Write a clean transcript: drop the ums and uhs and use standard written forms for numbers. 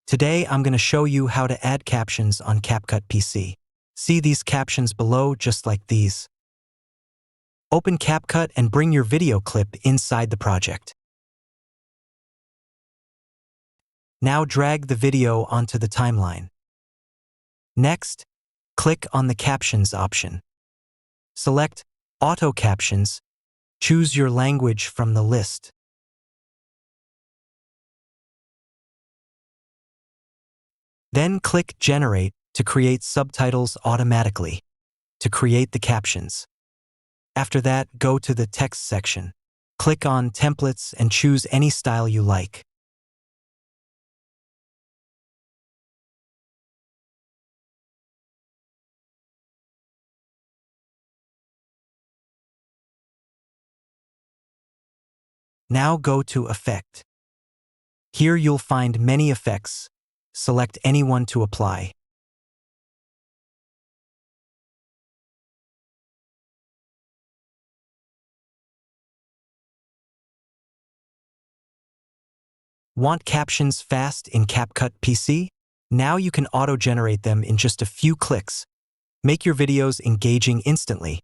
Today, I'm going to show you how to add captions on CapCut PC. See these captions below, just like these. Open CapCut and bring your video clip inside the project. Now drag the video onto the timeline. Next, click on the Captions option. Select Auto Captions. Choose your language from the list. Then click Generate to create subtitles automatically, to create the captions. After that, go to the text section. Click on Templates and choose any style you like. Now go to Effect. Here you'll find many effects. Select any one to apply. Want captions fast in CapCut PC? Now you can auto-generate them in just a few clicks. Make your videos engaging instantly.